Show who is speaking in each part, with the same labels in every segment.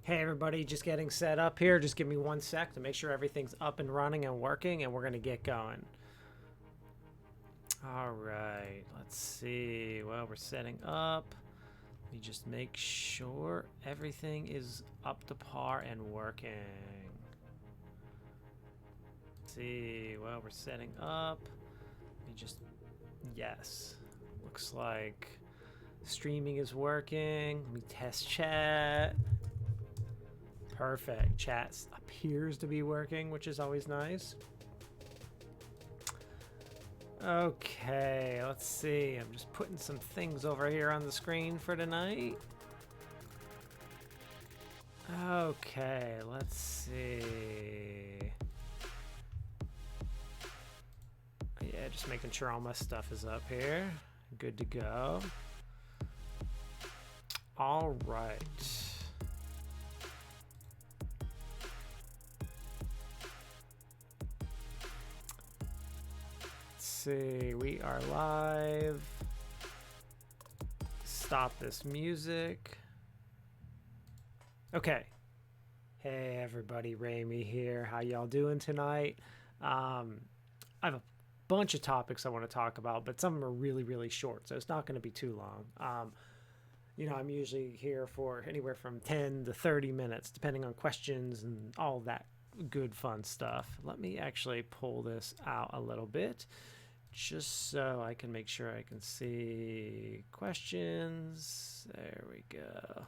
Speaker 1: Hey everybody, just getting set up here. Just give me 1 sec to make sure everything's up and running and working, and we're gonna get going. All right, let's see. Well, we're setting up. Let me just make sure everything is up to par and working. Let's see. Well, we're setting up. Let me just. Yes. Looks like streaming is working. Let me test chat. Perfect. Chat appears to be working, which is always nice. Okay, let's see. I'm just putting some things over here on the screen for tonight. Okay, let's see. Yeah, just making sure all my stuff is up here. Good to go. All right. See, we are live. Stop this music. Okay. Hey everybody, Ramey here. How y'all doing tonight? I have a bunch of topics I want to talk about, but some of them are really, really short, so it's not going to be too long. I'm usually here for anywhere from 10 to 30 minutes, depending on questions and all that good fun stuff. Let me actually pull this out a little bit, just so I can make sure I can see questions. There we go.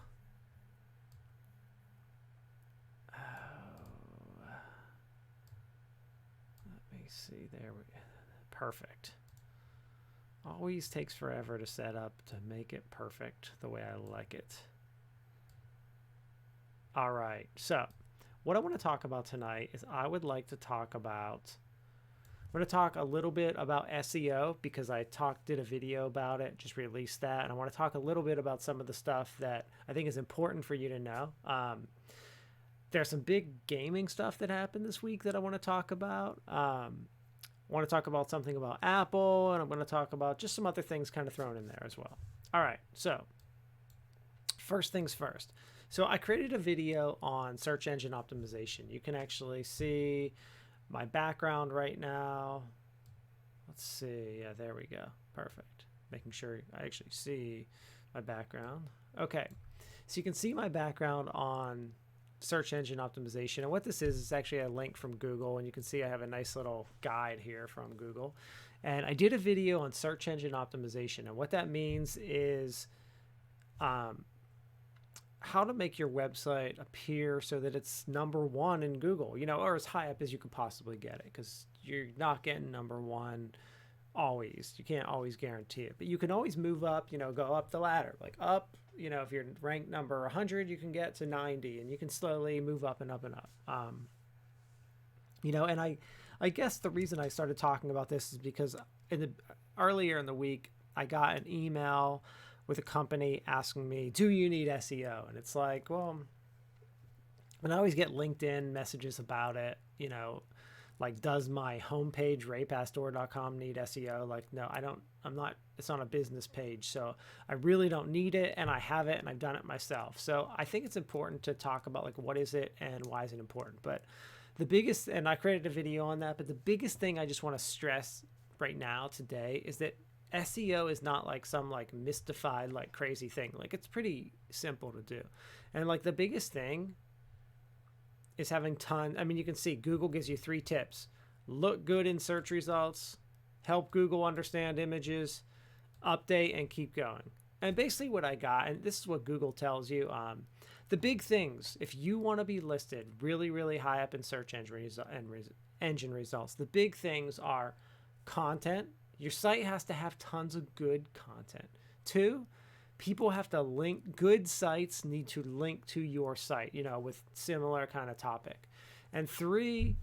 Speaker 1: Oh, let me see. There we go. Perfect. Always takes forever to set up to make it perfect the way I like it. All right. So what I want to talk about tonight is I'm going to talk a little bit about SEO because I did a video about it, just released that. And I want to talk a little bit about some of the stuff that I think is important for you to know. There's some big gaming stuff that happened this week that I want to talk about. I want to talk about something about Apple, and I'm going to talk about just some other things kind of thrown in there as well. All right. So first things first. So I created a video on search engine optimization. You can actually see my background right now. Let's see. Yeah, there we go. Perfect. Making sure I actually see my background. Okay. So you can see my background on search engine optimization. And what this is actually a link from Google. And you can see I have a nice little guide here from Google. And I did a video on search engine optimization. And what that means is how to make your website appear so that it's #1 in Google, or as high up as you could possibly get it, because you're not getting #1 always. You can't always guarantee it, but you can always move up, go up the ladder, like up, if you're ranked number 100, you can get to 90, and you can slowly move up and up and up. And I guess the reason I started talking about this is because earlier in the week, I got an email with a company asking me, do you need SEO? And it's like, well, and I always get LinkedIn messages about it, like, does my homepage, raypastore.com, need SEO? Like, no, I don't, it's on a business page. So I really don't need it. And I have it and I've done it myself. So I think it's important to talk about, like, what is it and why is it important? But the biggest, and I created a video on that, but the biggest thing I just want to stress right now today is that SEO is not like some like mystified, like crazy thing. Like, it's pretty simple to do. And like the biggest thing is having you can see Google gives you 3 tips: look good in search results, help Google understand images, update, and keep going. And basically what I got, and this is what Google tells you, the big things, if you want to be listed really, really high up in search engine results, the big things are content. Your site has to have tons of good content. 2, people have to link. Good sites need to link to your site, with similar kind of topic. And 3,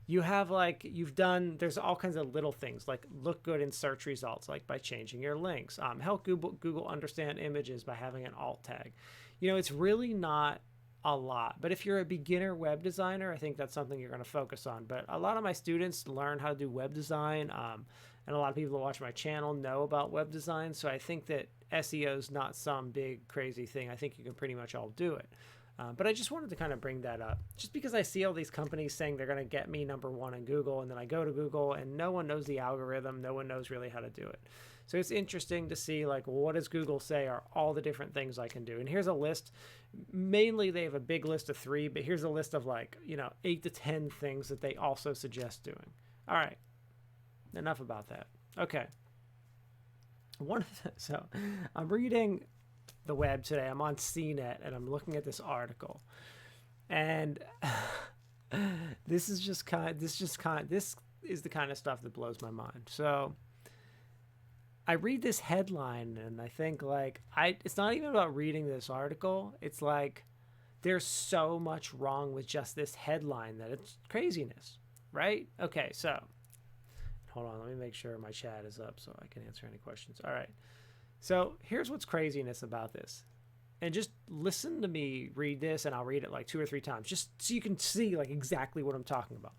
Speaker 1: you have there's all kinds of little things like look good in search results, like by changing your links, help Google understand images by having an alt tag. It's really not a lot, but if you're a beginner web designer, I think that's something you're going to focus on. But a lot of my students learn how to do web design, and a lot of people that watch my channel know about web design. So I think that SEO is not some big crazy thing. I think you can pretty much all do it. But I just wanted to kind of bring that up just because I see all these companies saying they're going to get me #1 in Google, and then I go to Google and no one knows the algorithm. No one knows really how to do it. So it's interesting to see, like, what does Google say are all the different things I can do? And here's a list. Mainly they have a big list of 3, but here's a list of 8 to 10 things that they also suggest doing. All right. Enough about that. Okay. So I'm reading the web today. I'm on CNET and I'm looking at this article, and this is the kind of stuff that blows my mind. So I read this headline and I think it's not even about reading this article. It's like there's so much wrong with just this headline that it's craziness, right? Okay, so hold on, let me make sure my chat is up so I can answer any questions. All right. So here's what's craziness about this. And just listen to me read this, and I'll read it 2 or 3 times, just so you can see exactly what I'm talking about.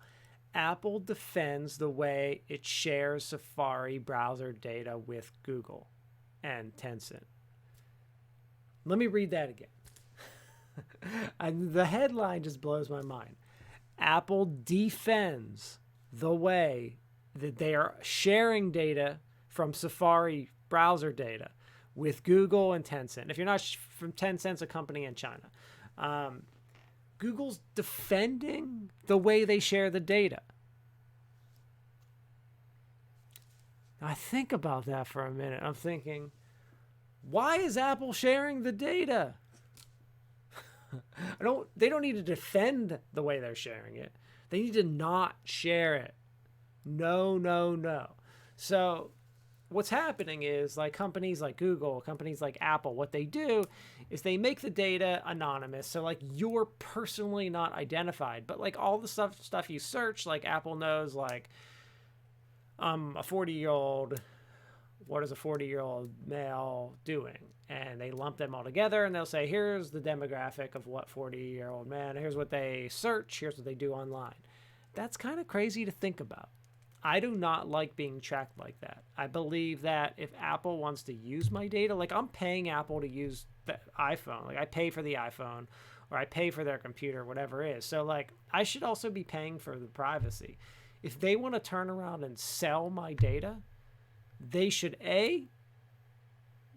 Speaker 1: Apple defends the way it shares Safari browser data with Google and Tencent. Let me read that again. And the headline just blows my mind. Apple defends the way that they are sharing data from Safari browser data with Google and Tencent. If you're not from Tencent's a company in China. Google's defending the way they share the data. Now, I think about that for a minute. I'm thinking, why is Apple sharing the data? They don't need to defend the way they're sharing it. They need to not share it. No. So what's happening is companies like Google, companies like Apple, what they do is they make the data anonymous. So you're personally not identified, but all the stuff you search, Apple knows a 40-year-old, what is a 40-year-old male doing? And they lump them all together and they'll say, here's the demographic of what 40-year-old man, here's what they search, here's what they do online. That's kind of crazy to think about. I do not like being tracked like that. I believe that if Apple wants to use my data, I'm paying Apple to use the iPhone. I pay for the iPhone or I pay for their computer, whatever it is. So I should also be paying for the privacy. If they want to turn around and sell my data, they should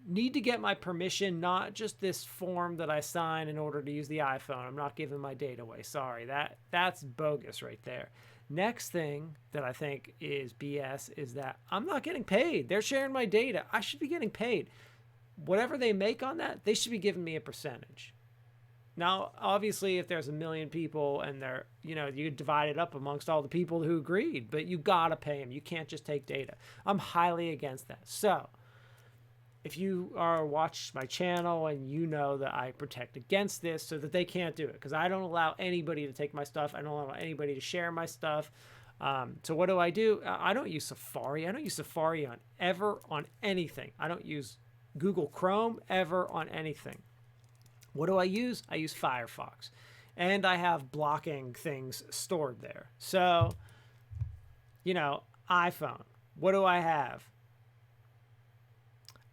Speaker 1: need to get my permission, not just this form that I sign in order to use the iPhone. I'm not giving my data away. Sorry, that's bogus right there. Next thing that I think is BS is that I'm not getting paid. They're sharing my data. I should be getting paid. Whatever they make on that, they should be giving me a percentage. Now, obviously, if there's 1 million people and they're, you divide it up amongst all the people who agreed, but you got to pay them. You can't just take data. I'm highly against that. So if you watch my channel and you know that I protect against this so that they can't do it, because I don't allow anybody to take my stuff. I don't allow anybody to share my stuff. So what do? I don't use Safari. I don't use Safari on anything. I don't use Google Chrome ever on anything. What do I use? I use Firefox. And I have blocking things stored there. So, iPhone. What do I have?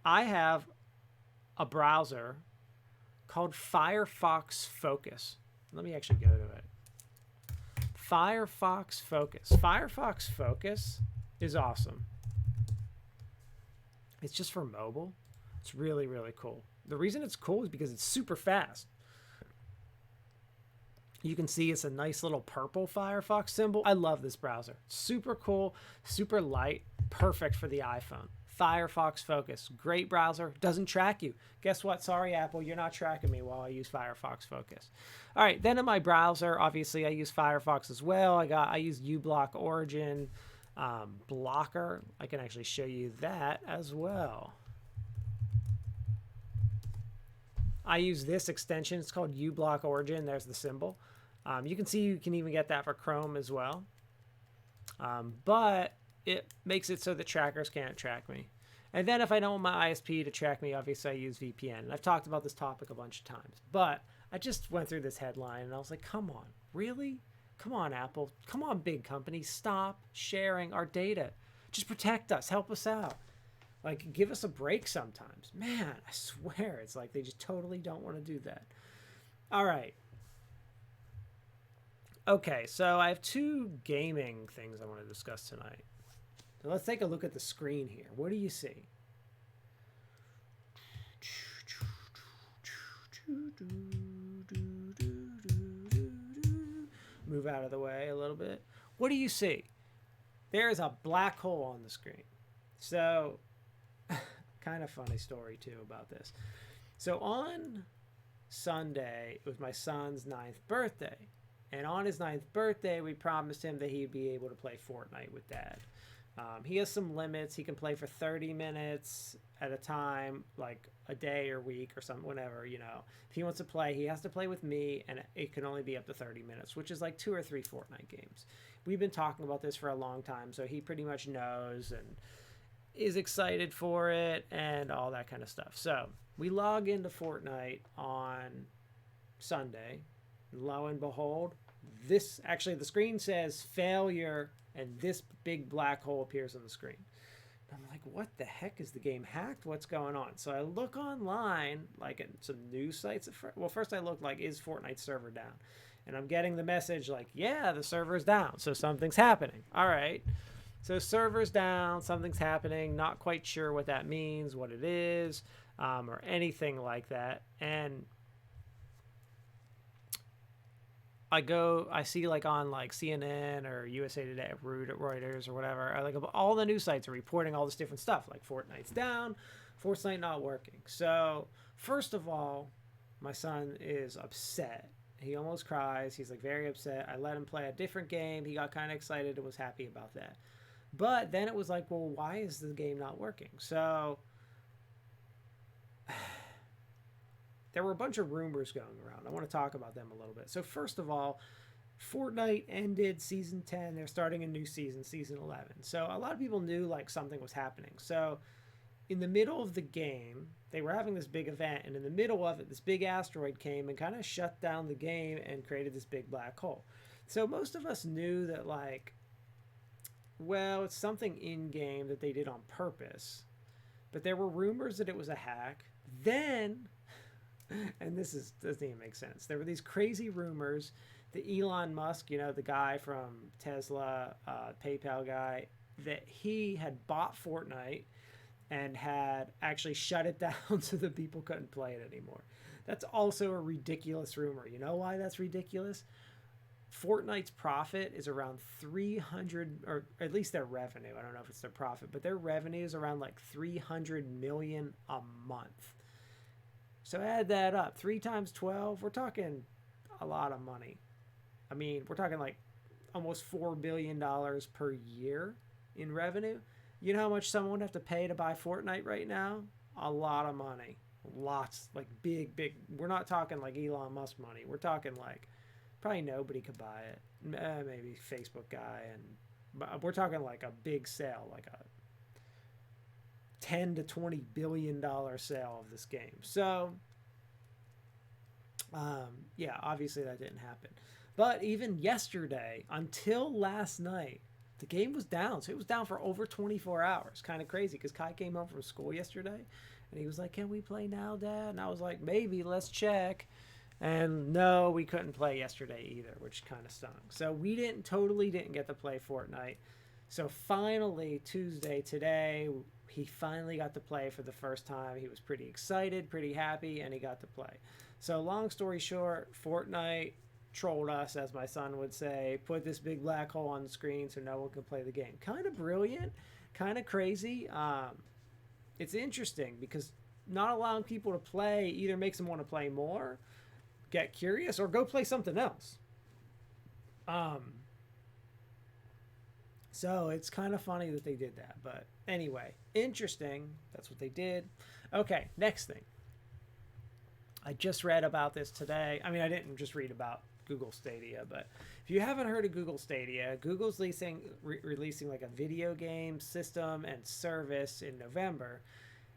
Speaker 1: I have a browser called Firefox Focus. Let me actually go to it. Firefox Focus. Firefox Focus is awesome. It's just for mobile. It's really, really cool. The reason it's cool is because it's super fast. You can see it's a nice little purple Firefox symbol. I love this browser. Super cool, super light, perfect for the iPhone. Firefox Focus, great browser, doesn't track you. Guess what? Sorry, Apple, you're not tracking me while I use Firefox Focus. All right, then in my browser, obviously I use Firefox as well. I use uBlock Origin blocker. I can actually show you that as well. I use this extension. It's called uBlock Origin. There's the symbol. You can see you can even get that for Chrome as well. But it makes it so that trackers can't track me. And then if I don't want my ISP to track me, obviously I use VPN. And I've talked about this topic a bunch of times. But I just went through this headline and I was like, come on, really? Come on, Apple. Come on, big companies. Stop sharing our data. Just protect us. Help us out. Give us a break sometimes. Man, I swear, it's like they just totally don't want to do that. All right. Okay, so I have two gaming things I want to discuss tonight. So let's take a look at the screen here. What do you see? Move out of the way a little bit. What do you see? There is a black hole on the screen. So, kind of funny story too about this. So on Sunday, it was my son's ninth birthday. And on his ninth birthday, we promised him that he'd be able to play Fortnite with Dad. He has some limits. He can play for 30 minutes at a time, like a day or week or something, whenever, you know. If he wants to play, he has to play with me, and it can only be up to 30 minutes, which is like 2 or 3 Fortnite games. We've been talking about this for a long time, so he pretty much knows and is excited for it and all that kind of stuff. So we log into Fortnite on Sunday. Lo and behold, this actually the screen says failure, and this big black hole appears on the screen. I'm like, what the heck, is the game hacked? What's going on? So I look online, like at some news sites. Well, first I look like, is Fortnite server down? And I'm getting the message like, yeah, the server's down, so something's happening. All right. So server's down, something's happening. Not quite sure what that means, what it is, or anything like that. And I see like on like CNN or USA Today, Reuters or whatever, like all the news sites are reporting all this different stuff, like Fortnite's down, Fortnite not working. So first of all, my son is upset. He almost cries. He's like very upset. I let him play a different game. He got kind of excited and was happy about that. But then it was like, well, why is the game not working? So there were a bunch of rumors going around. I want to talk about them a little bit. So first of all, Fortnite ended season 10. They're starting a new season, season 11. So a lot of people knew like something was happening. So in the middle of the game, they were having this big event, and in the middle of it, this big asteroid came and kind of shut down the game and created this big black hole. So most of us knew that like, well, it's something in game that they did on purpose. But there were rumors that it was a hack. Then, and doesn't even make sense. There were these crazy rumors that Elon Musk, you know, the guy from Tesla, PayPal guy, that he had bought Fortnite and had actually shut it down so that people couldn't play it anymore. That's also a ridiculous rumor. You know why that's ridiculous? Fortnite's profit is around 300, or at least their revenue. I don't know if it's their profit, but their revenue is around like 300 million a month. So add that up, 3 times 12, we're talking a lot of money. I mean, we're talking like almost $4 billion per year in revenue. You know how much someone would have to pay to buy Fortnite right now? A lot of money. Lots, like big. We're not talking like Elon Musk money. We're talking like probably nobody could buy it. Maybe Facebook guy, but we're talking like a big sale, like a 10 to 20 billion dollar sale of this game. So yeah, obviously that didn't happen. But even yesterday, until last night, the game was down. So it was down for over 24 hours. Kind of crazy, because Kai came home from school yesterday and he was like, can we play now, Dad? And I was like, maybe, let's check. And no, we couldn't play yesterday either, which kind of stunk. So we totally didn't get to play Fortnite. So finally, Tuesday, today, he finally got to play for the first time. He was pretty excited, pretty happy, and he got to play. So long story short, Fortnite trolled us, as my son would say, put this big black hole on the screen so no one can play the game. Kind of brilliant, kind of crazy. It's interesting because not allowing people to play either makes them want to play more, get curious, or go play something else. So it's kind of funny that they did that. But anyway, interesting. That's what they did. Okay, next thing. I just read about this today. I mean, I didn't just read about Google Stadia, but if you haven't heard of Google Stadia, Google's releasing like a video game system and service in November.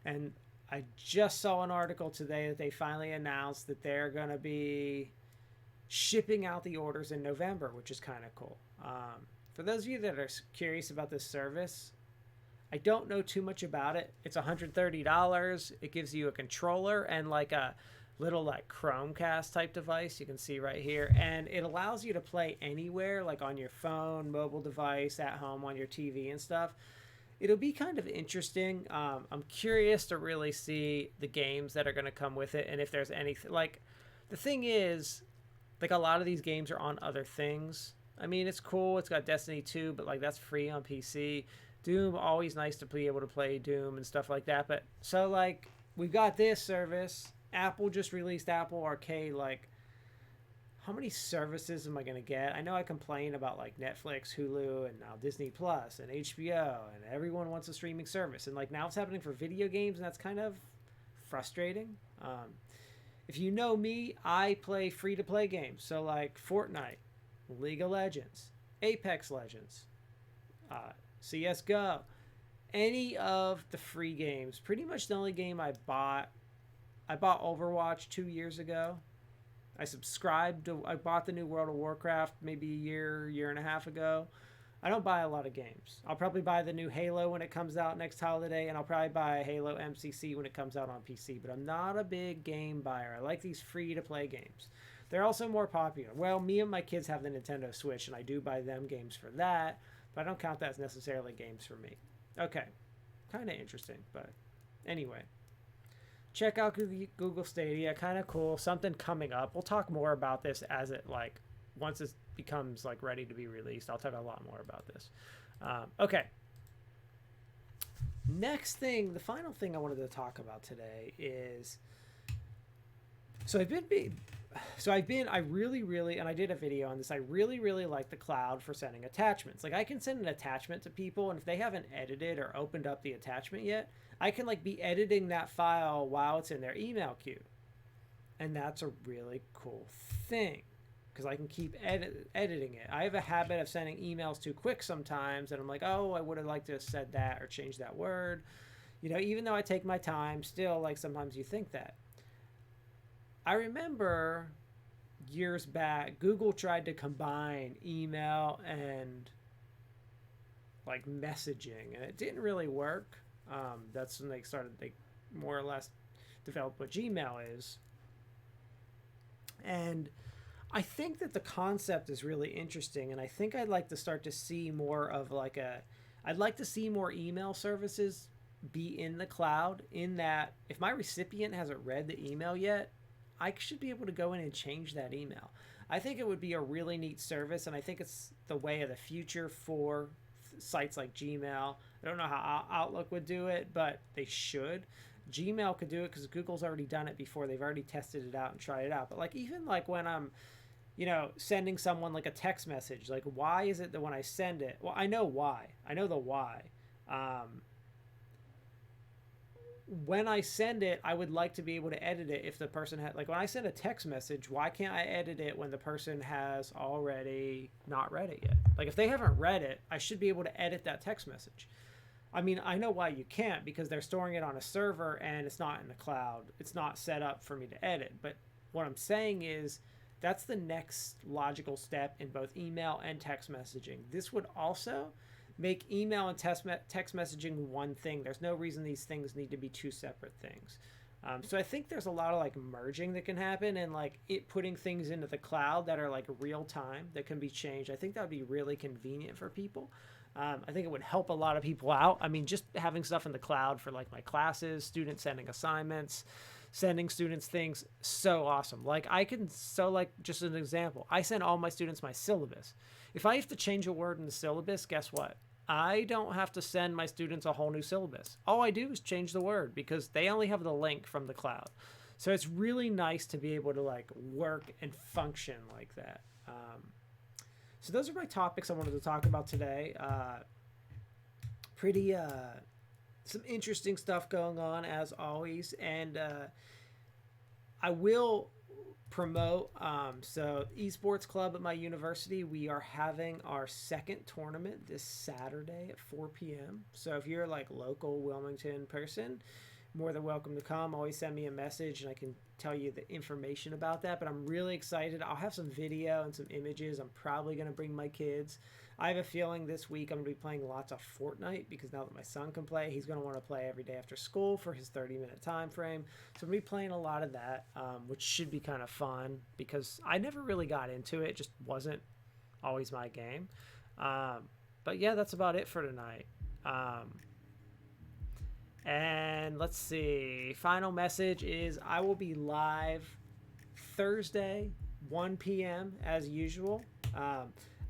Speaker 1: And I just saw an article today that they finally announced that they're going to be shipping out the orders in November, which is kind of cool. For those of you that are curious about this service, I don't know too much about it. It's $130. It gives you a controller and like a little like Chromecast type device. You can see right here, and it allows you to play anywhere, like on your phone, mobile device, at home, on your TV and stuff. It'll be kind of interesting. I'm curious to really see the games that are going to come with it, and if there's anything like. The thing is, like a lot of these games are on other things. I mean, it's cool. It's got Destiny 2, but like that's free on PC. Doom, always nice to be able to play Doom and stuff like that. But so like we've got this service. Apple just released Apple Arcade. Like, how many services am I gonna get? I know I complain about like Netflix, Hulu, and now Disney Plus and HBO, and everyone wants a streaming service. And like now it's happening for video games, and that's kind of frustrating. If you know me, I play free to play games. So like Fortnite, League of Legends, Apex Legends, CSGO, any of the free games. Pretty much the only game I bought Overwatch 2 years ago. I bought the new World of Warcraft maybe a year and a half ago. I don't buy a lot of games. I'll probably buy the new Halo when it comes out next holiday, and I'll probably buy Halo MCC when it comes out on PC, but I'm not a big game buyer. I like these free-to-play games. They're also more popular. Well, me and my kids have the Nintendo Switch, and I do buy them games for that, but I don't count that as necessarily games for me. Okay, kind of interesting, but anyway. Check out Google Stadia, kind of cool. Something coming up. We'll talk more about this as it, like, once it becomes like ready to be released. I'll talk a lot more about this. Okay. Next thing, the final thing I wanted to talk about today is, I really, and I did a video on this. I really like the cloud for sending attachments. Like I can send an attachment to people, and if they haven't edited or opened up the attachment yet, I can like be editing that file while it's in their email queue. And that's a really cool thing, because I can keep editing it. I have a habit of sending emails too quick sometimes, and I'm like, oh, I would have liked to have said that or changed that word. You know, even though I take my time, still, like, sometimes you think that. I remember years back, Google tried to combine email and, like, messaging, and it didn't really work. That's when they more or less developed what Gmail is. And I think that the concept is really interesting, and I think I'd like to start to see more of I'd like to see more email services be in the cloud, in that if my recipient hasn't read the email yet, I should be able to go in and change that email. I think it would be a really neat service, and I think it's the way of the future for sites like Gmail. I don't know how Outlook would do it, but they should. Gmail could do it because Google's already done it before. They've already tested it out and tried it out. But like even like when I'm sending someone like a text message, like why is it that when I send it, well, I know why. I know the why. When I send it, I would like to be able to edit it if the person had, like when I send a text message, why can't I edit it when the person has already not read it yet? Like if they haven't read it, I should be able to edit that text message. I mean, I know why you can't, because they're storing it on a server and it's not in the cloud. It's not set up for me to edit. But what I'm saying is that's the next logical step in both email and text messaging. This would also make email and text messaging one thing. There's no reason these things need to be two separate things. So I think there's a lot of like merging that can happen, and like it putting things into the cloud that are like real time that can be changed. I think that would be really convenient for people. I think it would help a lot of people out. I mean, just having stuff in the cloud for like my classes, students sending assignments, sending students things, so awesome. Like just an example, I send all my students my syllabus. If I have to change a word in the syllabus, guess what? I don't have to send my students a whole new syllabus. All I do is change the word because they only have the link from the cloud. So it's really nice to be able to like work and function like that. So those are my topics I wanted to talk about today. Some interesting stuff going on as always. And I will promote, so esports club at my university, we are having our second tournament this Saturday at 4 p.m. So if you're like local Wilmington person, more than welcome to come. Always send me a message and I can tell you the information about that. But I'm really excited. I'll have some video and some images. I'm probably going to bring my kids. I have a feeling this week I'm going to be playing lots of Fortnite because now that my son can play, he's going to want to play every day after school for his 30-minute time frame. So I'm going to be playing a lot of that, which should be kind of fun because I never really got into it. It just wasn't always my game. But yeah, that's about it for tonight. And let's see. Final message is I will be live Thursday, 1 p.m. as usual.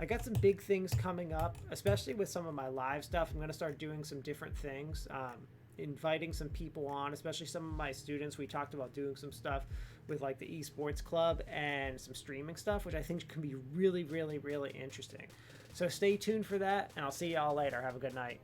Speaker 1: I got some big things coming up, especially with some of my live stuff. I'm going to start doing some different things, inviting some people on, especially some of my students. We talked about doing some stuff with like the esports club and some streaming stuff, which I think can be really, really, really interesting. So stay tuned for that, and I'll see y'all later. Have a good night.